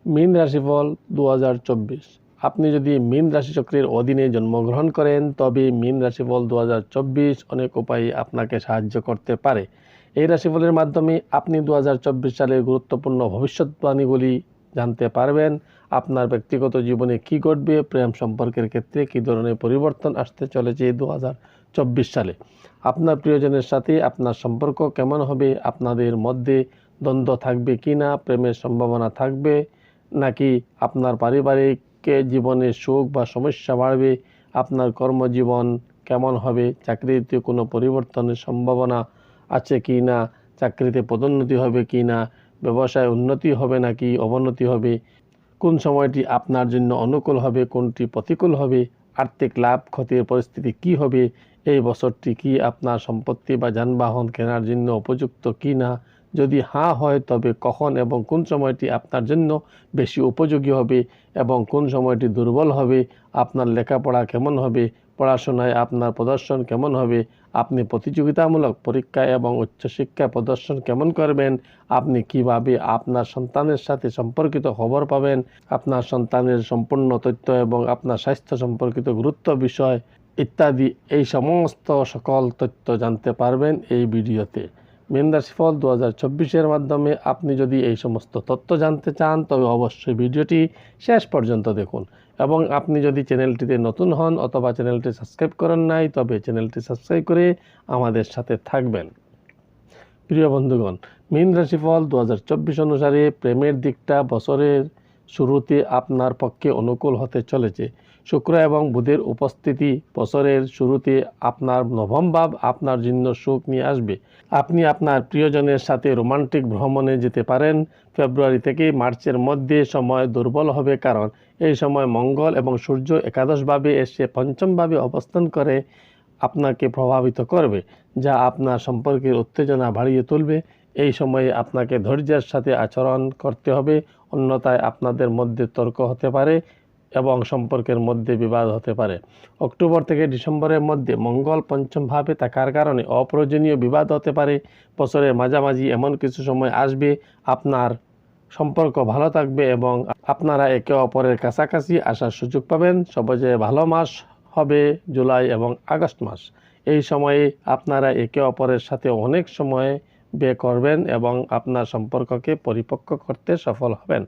মীন রাশিফল 2024। আপনি যদি মীন রাশিচক্রের অধীনে জন্মগ্রহণ করেন তবে মীন রাশিফল 2024 অনেক উপায়ে আপনাকে সাহায্য করতে পারে। এই রাশিফলের মাধ্যমে আপনি 2024 সালের গুরুত্বপূর্ণ ভবিষ্যৎবাণীগুলি জানতে পারবেন। আপনার ব্যক্তিগত জীবনে কী ঘটবে, প্রেম সম্পর্কের ক্ষেত্রে কী ধরনের পরিবর্তন আসতে চলেছে 2024 সালে, আপনার প্রিয়জনের সাথে আপনার সম্পর্ক কেমন হবে, আপনাদের মধ্যে দ্বন্দ্ব থাকবে কি না, প্রেমের সম্ভাবনা থাকবে নাকি আপনার পারিবারিক জীবনে সুখ বা সমস্যা বাড়বে, আপনার কর্মজীবন কেমন হবে, চাকরিতে কোনো পরিবর্তনের সম্ভাবনা আছে কি না, চাকরিতে পদোন্নতি হবে কি না, ব্যবসায় উন্নতি হবে নাকি অবনতি হবে, কোন সময়টি আপনার জন্য অনুকূল হবে, কোনটি প্রতিকূল হবে, আর্থিক লাভ ক্ষতির পরিস্থিতি কি হবে, এই বছরটি কি আপনার সম্পত্তি বা যানবাহন কেনার জন্য উপযুক্ত কি না, যদি হ্যাঁ হয় তবে কখন এবং কোন সময়টি আপনার জন্য বেশি উপযোগী হবে এবং কোন সময়টি দুর্বল হবে, আপনার লেখাপড়া কেমন হবে, পড়াশোনায় আপনার প্রদর্শন কেমন হবে, আপনি প্রতিযোগিতামূলক পরীক্ষায় এবং উচ্চশিক্ষায় প্রদর্শন কেমন করবেন, আপনি কিভাবে আপনার সন্তানের সাথে সম্পর্কিত খবর পাবেন, আপনার সন্তানের সম্পূর্ণ তথ্য এবং আপনার স্বাস্থ্য সম্পর্কিত গুরুত্ব বিষয় ইত্যাদি, এই সমস্ত সকল তথ্য জানতে পারবেন এই ভিডিওতে। মীন রাশিফল 2024-এর মাধ্যমে আপনি যদি এই সমস্ত তথ্য জানতে চান তবে অবশ্যই ভিডিওটি শেষ পর্যন্ত দেখুন এবং আপনি যদি চ্যানেলটিতে নতুন হন অথবা চ্যানেলটি সাবস্ক্রাইব করেন নাই তবে চ্যানেলটি সাবস্ক্রাইব করে আমাদের সাথে থাকবেন। প্রিয় বন্ধুগণ, মীন রাশিফল 2024 অনুসারে প্রেমের দিকটা বছরের শুরুতে আপনার পক্ষে অনুকূল হতে চলেছে। শুক্র এবং বুধের উপস্থিতি বছরের শুরুতে আপনার নবম ভাব আপনার জন্য সুখ নিয়ে আসবে। আপনি আপনার প্রিয়জনের সাথে রোমান্টিক ভ্রমণে যেতে পারেন। ফেব্রুয়ারি থেকে মার্চের মধ্যে সময় দুর্বল হবে, কারণ এই সময় মঙ্গল এবং সূর্য একাদশভাবে এসে পঞ্চমভাবে অবস্থান করে আপনাকে প্রভাবিত করবে, যা আপনার সম্পর্কের উত্তেজনা বাড়িয়ে তুলবে। এই সময়ে আপনাকে ধৈর্যের সাথে আচরণ করতে হবে, অন্যথায় আপনাদের মধ্যে তর্ক হতে পারে এবং সম্পর্কের মধ্যে বিবাদ হতে পারে। অক্টোবর থেকে ডিসেম্বরের মধ্যে মঙ্গল পঞ্চমভাবে থাকার কারণে অপ্রয়োজনীয় বিবাদ হতে পারে। বছরের মাঝামাঝি এমন কিছু সময় আসবে আপনার সম্পর্ক ভালো থাকবে এবং আপনারা একে অপরের কাছাকাছি আসার সুযোগ পাবেন। সবচেয়ে ভালো মাস হবে জুলাই এবং আগস্ট মাস। এই সময়ে আপনারা একে অপরের সাথে অনেক সময় ব্যয় করবেন এবং আপনার সম্পর্ককে পরিপক্ক করতে সফল হবেন।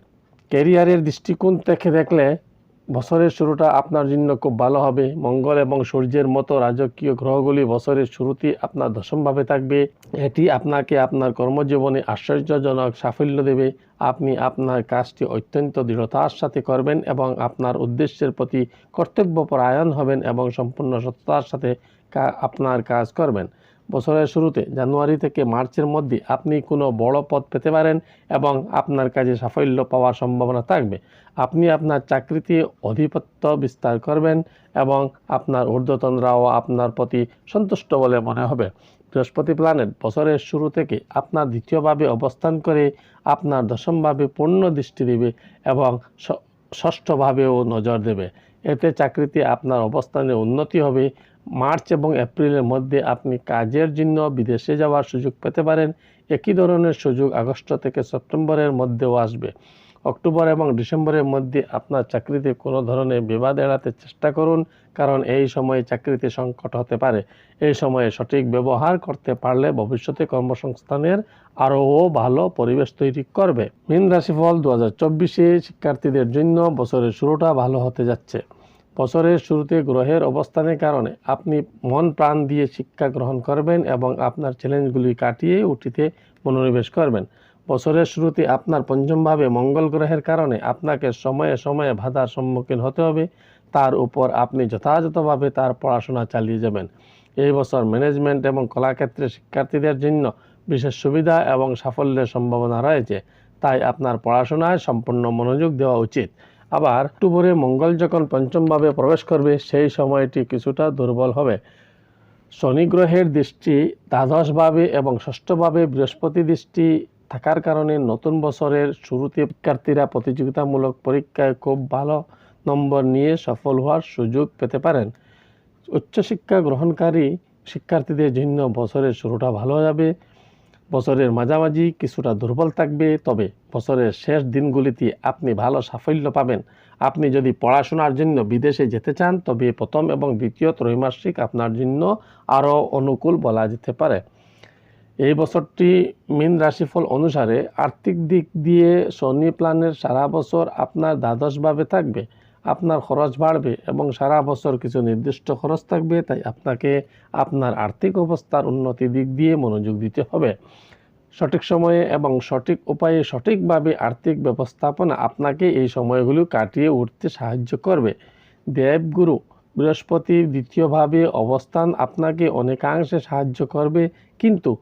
ক্যারিয়ারের দৃষ্টিকোণ থেকে দেখলে বছরের শুরুটা আপনার জন্য খুব ভালো হবে। মঙ্গল এবং সূর্যের মতো রাজকীয় গ্রহগুলি বছরের শুরুতে আপনার দশমভাবে থাকবে। এটি আপনাকে আপনার কর্মজীবনে আশ্চর্যজনক সাফল্য দেবে। আপনি আপনার কাজটি অত্যন্ত দৃঢ়তার সাথে করবেন এবং আপনার উদ্দেশ্যের প্রতি কর্তব্যপরায়ণ হবেন এবং সম্পূর্ণ সততার সাথে আপনার কাজ করবেন। বছরের শুরুতে জানুয়ারি থেকে মার্চের মধ্যে আপনি কোনো বড় পদ পেতে পারেন এবং আপনার কাজে সাফল্য পাওয়ার সম্ভাবনা থাকবে। আপনি আপনার চাকরিতে আধিপত্য বিস্তার করবেন এবং আপনার ঊর্ধ্বতনরাও আপনার প্রতি সন্তুষ্ট বলে মনে হবে। বৃহস্পতি প্ল্যানেট বছরের শুরু থেকে আপনার দ্বিতীয়ভাবে অবস্থান করে আপনার দশমভাবে পূর্ণ দৃষ্টি দেবে এবং ষষ্ঠভাবেও নজর দেবে। এতে চাকরিতে আপনার অবস্থানে উন্নতি হবে। মার্চ এবং এপ্রিলের মধ্যে আপনি কাজের জন্য বিদেশে যাওয়ার সুযোগ পেতে পারেন। একই ধরনের সুযোগ আগস্ট থেকে সেপ্টেম্বরের মধ্যেও আসবে। অক্টোবর এবং ডিসেম্বরের মধ্যে আপনার চাকরিতে কোনো ধরনের বিবাদ এড়াতে চেষ্টা করুন, কারণ এই সময়ে চাকরিতে সংকট হতে পারে। এই সময়ে সঠিক ব্যবহার করতে পারলে ভবিষ্যতে কর্মসংস্থানের আরও ভালো পরিবেশ তৈরি করবে। মীন রাশিফল 2024-এ শিক্ষার্থীদের জন্য বছরের শুরুটা ভালো হতে যাচ্ছে। বছরের শুরুতে গ্রহের অবস্থানের কারণে আপনি মন প্রাণ দিয়ে শিক্ষা গ্রহণ করবেন এবং আপনার চ্যালেঞ্জগুলি কাটিয়ে উঠিতে মনোনিবেশ করবেন। বছরের শুরুতে আপনার পঞ্চমভাবে মঙ্গল গ্রহের কারণে আপনাকে সময়ে সময়ে বাধার সম্মুখীন হতে হবে। তার উপর আপনি যথাযথভাবে তার পড়াশোনা চালিয়ে যাবেন। এই বছর ম্যানেজমেন্ট এবং কলাক্ষেত্রে শিক্ষার্থীদের জন্য বিশেষ সুবিধা এবং সাফল্যের সম্ভাবনা রয়েছে, তাই আপনার পড়াশোনায় সম্পূর্ণ মনোযোগ দেওয়া উচিত। আবার অক্টোবরে মঙ্গল যখন পঞ্চমভাবে প্রবেশ করবে সেই সময়টি কিছুটা দুর্বল হবে। শনি গ্রহের দৃষ্টি দ্বাদশভাবে এবং ষষ্ঠভাবে বৃহস্পতি দৃষ্টি থাকার কারণে নতুন বছরের শুরুতে শিক্ষার্থীরা প্রতিযোগিতামূলক পরীক্ষায় খুব ভালো নম্বর নিয়ে সফল হওয়ার সুযোগ পেতে পারেন। উচ্চশিক্ষা গ্রহণকারী শিক্ষার্থীদের জন্য বছরের শুরুটা ভালো যাবে। বছরের মাঝামাঝি কিছুটা দুর্বল থাকবে, তবে বছরের শেষ দিনগুলিতে আপনি ভালো সাফল্য পাবেন। আপনি যদি পড়াশোনার জন্য বিদেশে যেতে চান তবে প্রথম এবং দ্বিতীয় ত্রৈমাসিক আপনার জন্য আরও অনুকূল বলা যেতে পারে। এই বছরটি মীন রাশিফল অনুসারে আর্থিক দিক দিয়ে শনি প্ল্যানেট সারা বছর আপনার দ্বাদশভাবে থাকবে। আপনার খরচ বাড়বে এবং সারা বছর কিছু নির্দিষ্ট খরচ থাকবে, তাই আপনাকে আপনার আর্থিক অবস্থার উন্নতির দিক দিয়ে মনোযোগ দিতে হবে। সঠিক সময়ে এবং সঠিক উপায়ে সঠিকভাবে আর্থিক ব্যবস্থাপনা আপনাকে এই সময়গুলো কাটিয়ে উঠতে সাহায্য করবে। দেবগুরু বৃহস্পতির দ্বিতীয়ভাবে অবস্থান আপনাকে অনেকাংশে সাহায্য করবে, কিন্তু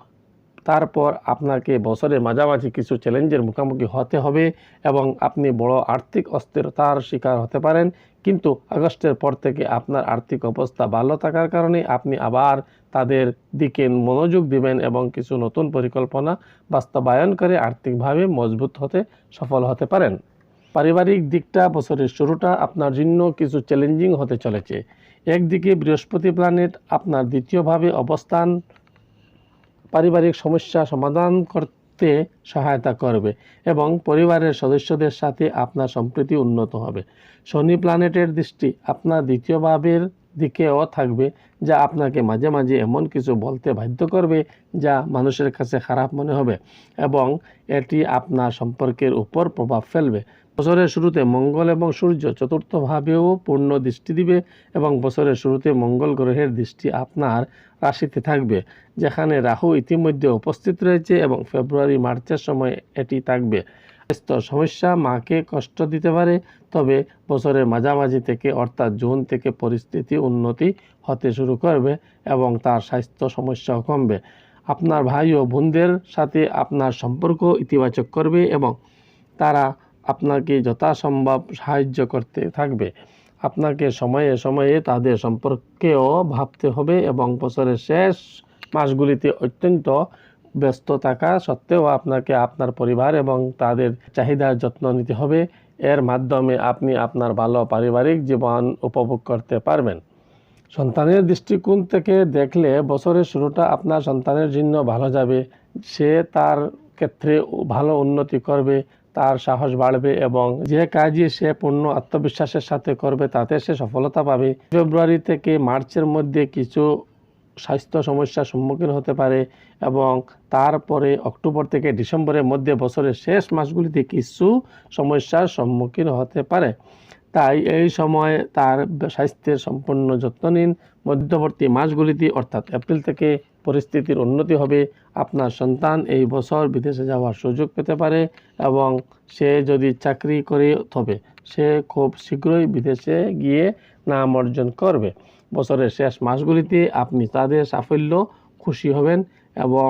তারপর আপনাকে বছরের মাঝামাঝি কিছু চ্যালেঞ্জের মুখোমুখি হতে হবে এবং আপনি বড় আর্থিক অস্থিরতার শিকার হতে পারেন। কিন্তু আগস্টের পর থেকে আপনার আর্থিক অবস্থা ভালো থাকার কারণে আপনি আবার তাদের দিকে মনোযোগ দিবেন এবং কিছু নতুন পরিকল্পনা বাস্তবায়ন করে আর্থিকভাবে মজবুত হতে সফল হতে পারেন। পারিবারিক দিকটা বছরের শুরুটা আপনার জন্য কিছু চ্যালেঞ্জিং হতে চলেছে। একদিকে বৃহস্পতি প্ল্যানেট আপনার দ্বিতীয়ভাবে অবস্থান পারিবারিক সমস্যা সমাধান করতে সহায়তা করবে এবং পরিবারের সদস্যদের সাথে আপনার সম্প্রীতি উন্নত হবে। শনি প্ল্যানেটের দৃষ্টি আপনার দ্বিতীয় ভাবের দিকেও থাকবে, যা আপনাকে মাঝে মাঝে এমন কিছু বলতে বাধ্য করবে যা মানুষের কাছে খারাপ মনে হবে এবং এটি আপনার সম্পর্কের উপর প্রভাব ফেলবে। বছরের শুরুতে মঙ্গল এবং সূর্য চতুর্থভাবেও পূর্ণ দৃষ্টি দিবে এবং বছরের শুরুতে মঙ্গল গ্রহের দৃষ্টি আপনার রাশিতে থাকবে, যেখানে রাহু ইতিমধ্যে উপস্থিত রয়েছে এবং ফেব্রুয়ারি মার্চের সময় এটি থাকবে। স্বাস্থ্য সমস্যা মাকে কষ্ট দিতে পারে, তবে বছরের মাঝামাঝি থেকে অর্থাৎ জুন থেকে পরিস্থিতি উন্নতি হতে শুরু করবে এবং তার স্বাস্থ্য সমস্যাও কমবে। আপনার ভাই ও বোনদের সাথে আপনার সম্পর্ক ইতিবাচক করবে এবং তারা আপনাকে যথাসম্ভব সাহায্য করতে থাকবে। আপনাকে সময়ে সময়ে তাদের সম্পর্কেও ভাবতে হবে এবং বছরের শেষ মাসগুলিতে অত্যন্ত ব্যস্ত থাকা সত্ত্বেও আপনাকে আপনার পরিবার এবং তাদের চাহিদার যত্ন নিতে হবে। এর মাধ্যমে আপনি আপনার ভালো পারিবারিক জীবন উপভোগ করতে পারবেন। সন্তানের দৃষ্টিকোণ থেকে দেখলে বছরের শুরুটা আপনার সন্তানের জন্য ভালো যাবে। সে তার ক্ষেত্রে ভালো উন্নতি করবে, তার সাহস বাড়বে এবং যে কাজই সে পূর্ণ আত্মবিশ্বাসের সাথে করবে তাতে সে সফলতা পাবে। ফেব্রুয়ারি থেকে মার্চের মধ্যে কিছু স্বাস্থ্য সমস্যার সম্মুখীন হতে পারে এবং তারপরে অক্টোবর থেকে ডিসেম্বরের মধ্যে বছরের শেষ মাসগুলিতে কিছু সমস্যার সম্মুখীন হতে পারে। তাই এই সময় তার স্বাস্থ্যের সম্পূর্ণ যত্ন নিন। মধ্যবর্তী মাসগুলিতে অর্থাৎ এপ্রিল থেকে পরিস্থিতির উন্নতি হবে। আপনার সন্তান এই বছর বিদেশে যাওয়ার সুযোগ পেতে পারে এবং সে যদি চাকরি করে তবে সে খুব শীঘ্রই বিদেশে গিয়ে নাম অর্জন করবে। বছরের শেষ মাসগুলিতে আপনি তাদের সাফল্য খুশি হবেন এবং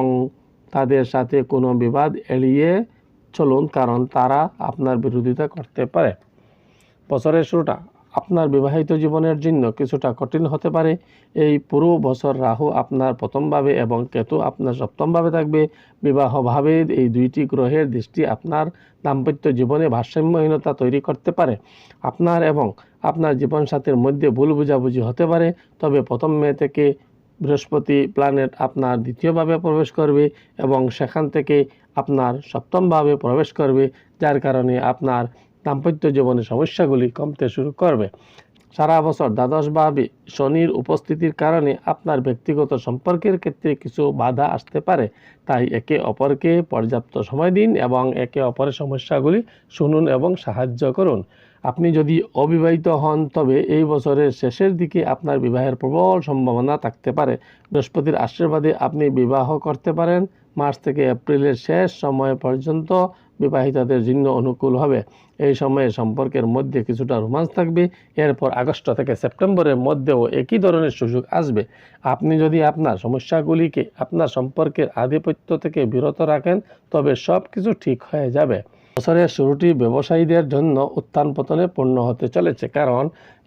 তাদের সাথে কোনো বিবাদ এড়িয়ে চলুন, কারণ তারা আপনার বিরোধিতা করতে পারে। বছরের শুরুটা আপনার বিবাহিত জীবনের জন্য কিছুটা কঠিন হতে পারে। এই পুরো বছর রাহু আপনার প্রথমভাবে এবং কেতু আপনার সপ্তমভাবে থাকবে। বিবাহভাবে এই দুইটি গ্রহের দৃষ্টি আপনার দাম্পত্য জীবনে ভারসাম্যহীনতা তৈরি করতে পারে। আপনার এবং আপনার জীবনসাথীর মধ্যে ভুল বোঝাবুঝি হতে পারে, তবে 1 মে থেকে বৃহস্পতি প্ল্যানেট আপনার দ্বিতীয়ভাবে প্রবেশ করবে এবং সেখান থেকে আপনার সপ্তমভাবে প্রবেশ করবে, যার কারণে আপনার দাম্পত্য জীবনের সমস্যাগুলি কমতে শুরু করবে। সারা বছর দ্বাদশভাবে শনির উপস্থিতির কারণে আপনার ব্যক্তিগত সম্পর্কের ক্ষেত্রে কিছু বাধা আসতে পারে, তাই একে অপরকে পর্যাপ্ত সময় দিন এবং একে অপরের সমস্যাগুলি শুনুন এবং সাহায্য করুন। আপনি যদি অবিবাহিত হন তবে এই বছরের শেষের দিকে আপনার বিবাহের প্রবল সম্ভাবনা থাকতে পারে। বৃহস্পতির আশীর্বাদে আপনি বিবাহ করতে পারেন। মার্চ থেকে এপ্রিলের শেষ সময় পর্যন্ত বিবাহিতদের জন্য অনুকূল হবে। এই সময়ে সম্পর্কের মধ্যে কিছুটা রোমান্স থাকবে। এরপর আগস্ট থেকে সেপ্টেম্বরের মধ্যেও একই ধরনের সুযোগ আসবে। আপনি যদি আপনার সমস্যাগুলিকে আপনার সম্পর্কের আধিপত্য থেকে বিরত রাখেন তবে সব কিছু ঠিক হয়ে যাবে। বছরের শুরুটি ব্যবসায়ীদের জন্য উত্থান পতনে পূর্ণ হতে চলেছে, কারণ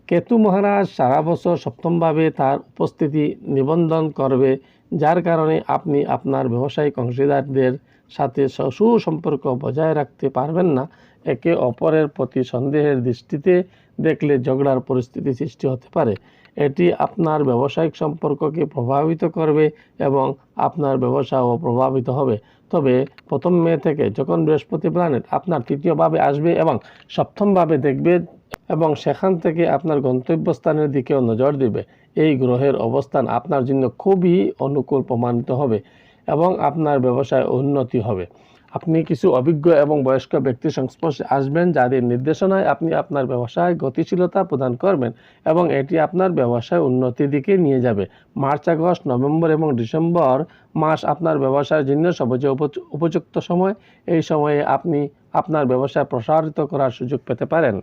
কেতু মহারাজ সারা বছর সপ্তমভাবে তার উপস্থিতি নিবন্ধন করবে, যার কারণে আপনি আপনার ব্যবসায়িক অংশীদারদের সাথে সুসম্পর্ক বজায় রাখতে পারবেন না একে অপরের প্রতি সন্দেহের দৃষ্টিতে দেখলে ঝগড়ার পরিস্থিতি সৃষ্টি হতে পারে। এটি আপনার ব্যবসায়িক সম্পর্ককে প্রভাবিত করবে এবং আপনার ব্যবসাও প্রভাবিত হবে। তবে 1 মে থেকে যখন বৃহস্পতি প্ল্যানেট আপনার 3য় ভাবে আসবে এবং 7ম ভাবে দেখবে এবং সেখান থেকে আপনার গন্তব্যস্থানের দিকেও নজর দিবে, এই গ্রহের অবস্থান আপনার জন্য খুবই অনুকূল প্রমাণিত হবে এবং আপনার ব্যবসায় উন্নতি হবে। আপনি কিছু অভিজ্ঞ এবং বয়স্ক ব্যক্তির সংস্পর্শে আসবেন, যাদের নির্দেশনায় আপনি আপনার ব্যবসায় গতিশীলতা প্রদান করবেন এবং এটি আপনার ব্যবসায় উন্নতির দিকে নিয়ে যাবে। মার্চ, আগস্ট, নভেম্বর এবং ডিসেম্বর মাস আপনার ব্যবসায়ের জন্য সবচেয়ে উপযুক্ত সময়। এই সময়ে আপনি আপনার ব্যবসা প্রসারিত করার সুযোগ পেতে পারেন।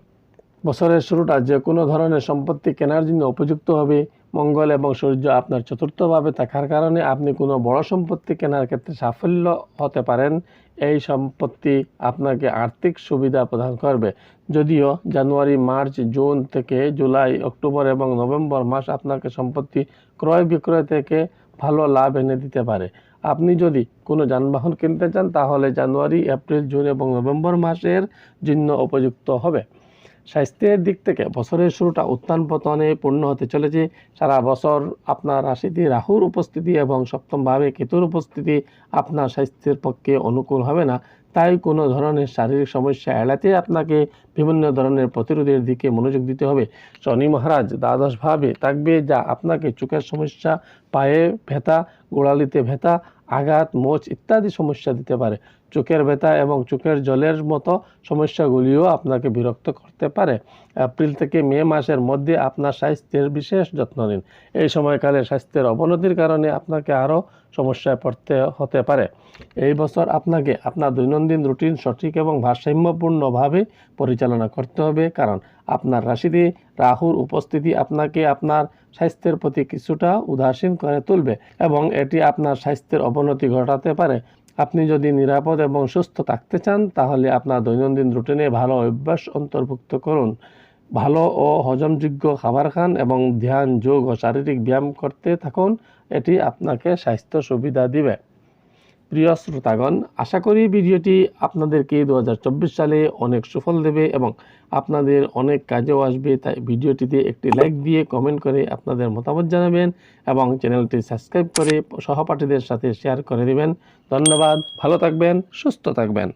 বছরের শুরুটা যে কোনো ধরনের সম্পত্তি কেনার জন্য উপযুক্ত হবে। মঙ্গল এবং সূর্য আপনার 4র্থভাবে থাকার কারণে আপনি কোনো বড় সম্পত্তি কেনার ক্ষেত্রে সাফল্য হতে পারেন। এই সম্পত্তি আপনাকে আর্থিক সুবিধা প্রদান করবে। যদিও জানুয়ারি, মার্চ, জুন থেকে জুলাই, অক্টোবর এবং নভেম্বর মাস আপনাকে সম্পত্তি ক্রয় বিক্রয় থেকে ভালো লাভ এনে দিতে পারে। আপনি যদি কোনো যানবাহন কিনতে চান তাহলে জানুয়ারি, এপ্রিল, জুন এবং নভেম্বর মাসের জন্য উপযুক্ত হবে। স্বাস্থ্যের দিক থেকে বছরের শুরুটা উত্থান পতনে পূর্ণ হতে চলেছে। সারা বছর আপনার রাশিতে রাহুর উপস্থিতি এবং 7ম ভাবে কেতুর উপস্থিতি আপনার স্বাস্থ্যের পক্ষে অনুকূল হবে না। তাই কোনো ধরনের শারীরিক সমস্যা এড়াতে আপনাকে বিভিন্ন ধরনের প্রতিরোধের দিকে মনোযোগ দিতে হবে। শনি মহারাজ দ্বাদশভাবে থাকবে, যা আপনাকে চোখের সমস্যা, পায়ে ব্যথা, গোড়ালিতে ব্যথা, আঘাত, মোচ ইত্যাদি সমস্যা দিতে পারে। চোখের ব্যথা এবং চোখের জলের মতো সমস্যাগুলিও আপনাকে বিরক্ত করতে পারে। এপ্রিল থেকে মে মাসের মধ্যে আপনার স্বাস্থ্যের বিশেষ যত্ন নিন। এই সময়কালে স্বাস্থ্যের অবনতির কারণে আপনাকে আরও সমস্যায় পড়তে হতে পারে। এই বছর আপনাকে আপনার দৈনন্দিন রুটিন সঠিক এবং ভারসাম্যপূর্ণভাবে পরিচালনা করতে হবে, কারণ আপনার রাশিতে রাহুর উপস্থিতি আপনাকে আপনার স্বাস্থ্যের প্রতি কিছুটা উদাসীন করে তুলবে এবং এটি আপনার স্বাস্থ্যের অবনতি ঘটাতে পারে। আপনি যদি নিরাপদ এবং সুস্থ থাকতে চান তাহলে আপনার দৈনন্দিন রুটিনে ভালো অভ্যাস অন্তর্ভুক্ত করুন। ভালো ও হজমযোগ্য খাবার খান এবং ধ্যান, যোগ ও শারীরিক ব্যায়াম করতে থাকুন। এটি আপনাকে স্বাস্থ্য সুবিধা দিবে। প্রিয় শ্রোতাগণ, আশা করি ভিডিওটি আপনাদেরকে 2024 সালে অনেক সুফল দেবে এবং আপনাদের অনেক কাজেও আসবে। তাই ভিডিওটিতে একটি লাইক দিয়ে কমেন্ট করে আপনাদের মতামত জানাবেন এবং চ্যানেলটি সাবস্ক্রাইব করে সহপাঠীদের সাথে শেয়ার করে দেবেন। ধন্যবাদ। ভালো থাকবেন, সুস্থ থাকবেন।